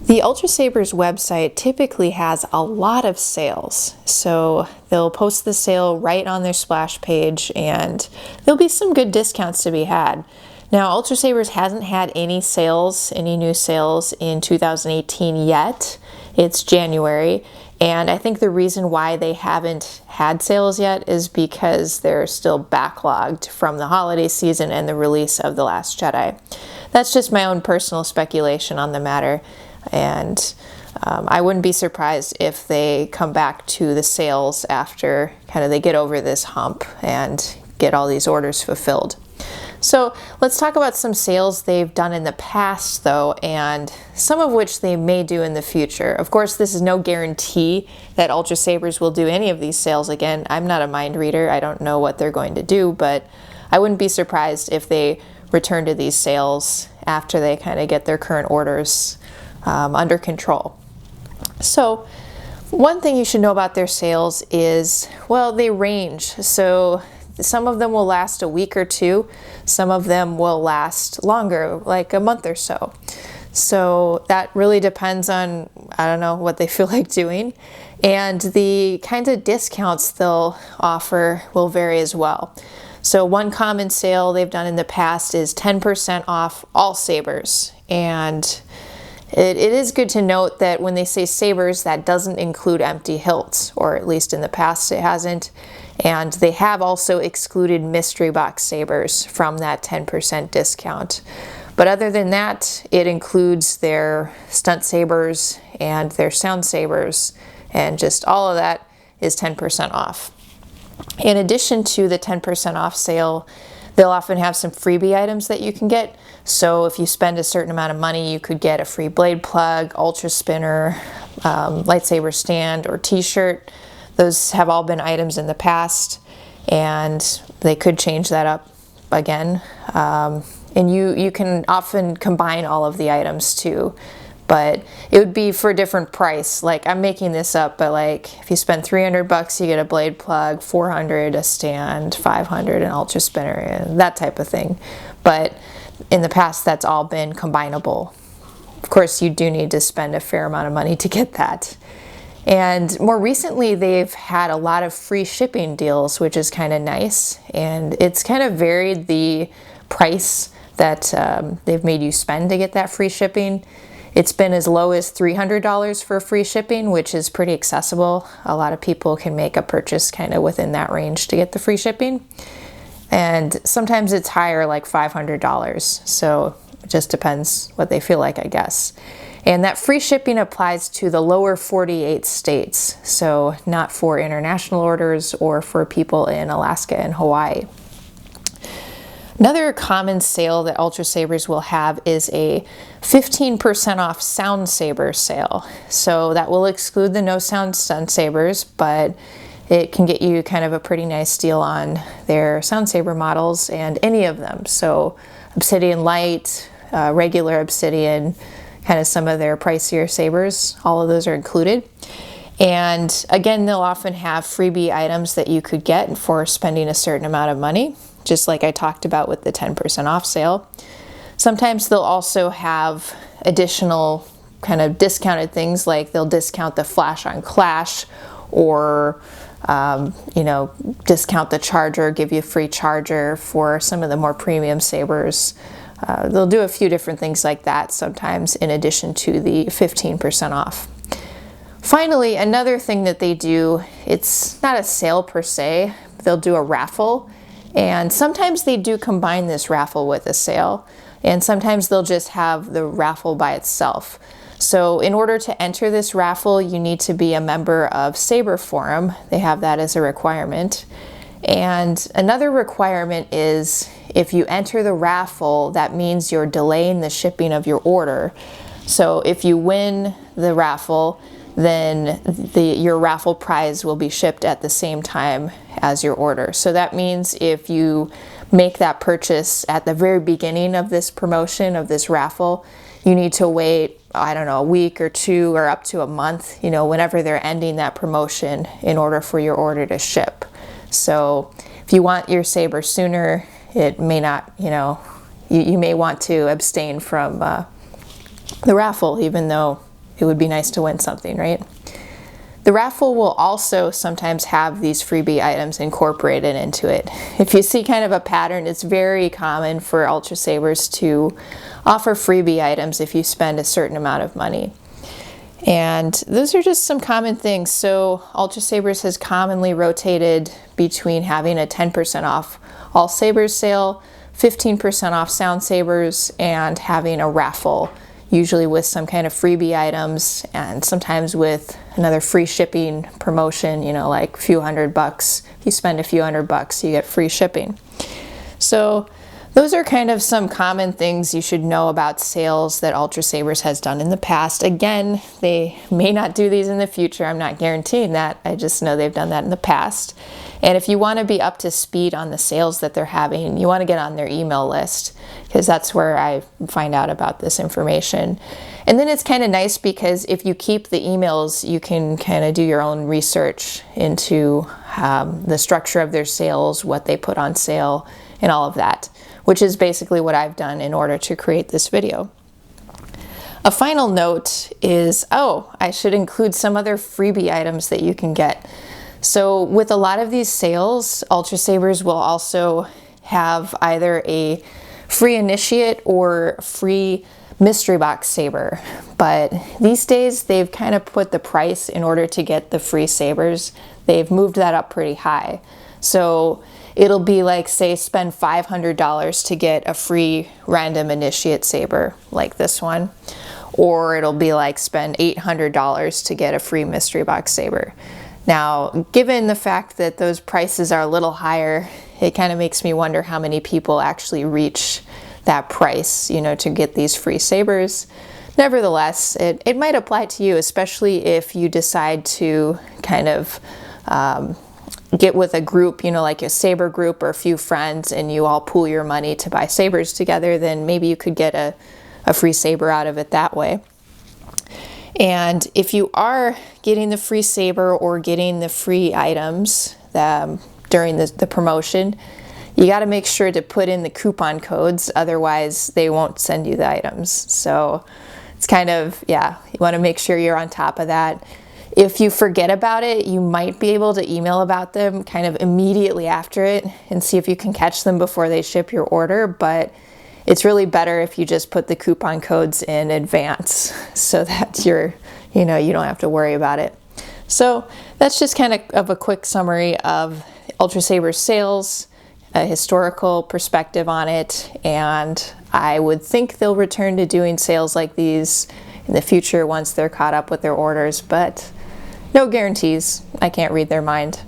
The Ultrasabers website typically has a lot of sales, so they'll post the sale right on their splash page and there'll be some good discounts to be had. Now, Ultrasabers hasn't had any sales, any new sales in 2018 yet. It's January, and I think the reason why they haven't had sales yet is because they're still backlogged from the holiday season and the release of The Last Jedi. That's just my own personal speculation on the matter. And I wouldn't be surprised if they come back to the sales after kind of they get over this hump and get all these orders fulfilled. So let's talk about some sales they've done in the past though, and some of which they may do in the future. Of course, this is no guarantee that Ultrasabers will do any of these sales again. I'm not a mind reader. I don't know what they're going to do, but I wouldn't be surprised if they return to these sales after they kind of get their current orders under control. So one thing you should know about their sales is, well, they range. So some of them will last a week or two. Some of them will last longer, like a month or so. So that really depends on, I don't know, what they feel like doing. And the kinds of discounts they'll offer will vary as well. So one common sale they've done in the past is 10% off all sabers. And it is good to note that when they say sabers, that doesn't include empty hilts, or at least in the past it hasn't. And they have also excluded mystery box sabers from that 10% discount. But other than that, it includes their stunt sabers and their sound sabers, and just all of that is 10% off. In addition to the 10% off sale, they'll often have some freebie items that you can get. So if you spend a certain amount of money, you could get a free blade plug, ultra spinner, lightsaber stand, or t-shirt. Those have all been items in the past, and they could change that up again. And you can often combine all of the items too, but it would be for a different price. Like, I'm making this up, but like if you spend $300, you get a blade plug, $400 a stand, $500 an ultra spinner, and that type of thing. But in the past, that's all been combinable. Of course, you do need to spend a fair amount of money to get that. And more recently, they've had a lot of free shipping deals, which is kind of nice. And it's kind of varied the price that they've made you spend to get that free shipping. It's been as low as $300 for free shipping, which is pretty accessible. A lot of people can make a purchase kind of within that range to get the free shipping. And sometimes it's higher, like $500. So it just depends what they feel like, I guess. And that free shipping applies to the lower 48 states. So not for international orders or for people in Alaska and Hawaii. Another common sale that Ultrasabers will have is a 15% off sound saber sale. So that will exclude the no sound stunt sabers, but it can get you kind of a pretty nice deal on their sound saber models and any of them. So Obsidian Light, regular Obsidian, kind of some of their pricier sabers, all of those are included. And again, they'll often have freebie items that you could get for spending a certain amount of money, just like I talked about with the 10% off sale. Sometimes they'll also have additional kind of discounted things, like they'll discount the flash on Clash, or discount the charger, give you a free charger for some of the more premium sabers. They'll do a few different things like that sometimes, in addition to the 15% off. Finally, another thing that they do, it's not a sale per se, they'll do a raffle. And sometimes they do combine this raffle with a sale, and sometimes they'll just have the raffle by itself. So in order to enter this raffle, you need to be a member of Saber Forum. They have that as a requirement. And another requirement is, if you enter the raffle, that means you're delaying the shipping of your order. So if you win the raffle, then your raffle prize will be shipped at the same time as your order. So that means if you make that purchase at the very beginning of this promotion, of this raffle, you need to wait, I don't know, a week or two or up to a month, whenever they're ending that promotion, in order for your order to ship. So if you want your saber sooner, it may not, you may want to abstain from the raffle, even though it would be nice to win something, right? The raffle will also sometimes have these freebie items incorporated into it. If you see kind of a pattern, it's very common for Ultrasabers to offer freebie items if you spend a certain amount of money. And those are just some common things. So Ultrasabers has commonly rotated between having a 10% off all sabers sale, 15% off sound sabers, and having a raffle, usually with some kind of freebie items and sometimes with another free shipping promotion, you know, like a few $100. If you spend a few $100, you get free shipping. So those are kind of some common things you should know about sales that Ultrasabers has done in the past. Again, they may not do these in the future. I'm not guaranteeing that. I just know they've done that in the past. And if you want to be up to speed on the sales that they're having, you want to get on their email list, because that's where I find out about this information. And then it's kind of nice because if you keep the emails, you can kind of do your own research into the structure of their sales, what they put on sale, and all of that, which is basically what I've done in order to create this video. A final note is, I should include some other freebie items that you can get. So with a lot of these sales, Ultrasabers will also have either a free initiate or free mystery box saber. But these days they've kind of put the price in order to get the free sabers. They've moved that up pretty high. So it'll be like, say, spend $500 to get a free random initiate saber like this one. Or it'll be like spend $800 to get a free mystery box saber. Now, given the fact that those prices are a little higher, it kind of makes me wonder how many people actually reach that price, you know, to get these free sabers. Nevertheless, it might apply to you, especially if you decide to kind of get with a group, you know, like a saber group or a few friends, and you all pool your money to buy sabers together. Then maybe you could get a free saber out of it that way. And if you are getting the free saber or getting the free items during the promotion, you got to make sure to put in the coupon codes, otherwise they won't send you the items. So it's kind of, you want to make sure you're on top of that. If you forget about it, you might be able to email about them kind of immediately after it and see if you can catch them before they ship your order, but it's really better if you just put the coupon codes in advance so that you don't have to worry about it. So that's just kind of a quick summary of Ultrasabers sales, a historical perspective on it, and I would think they'll return to doing sales like these in the future once they're caught up with their orders, but no guarantees. I can't read their mind.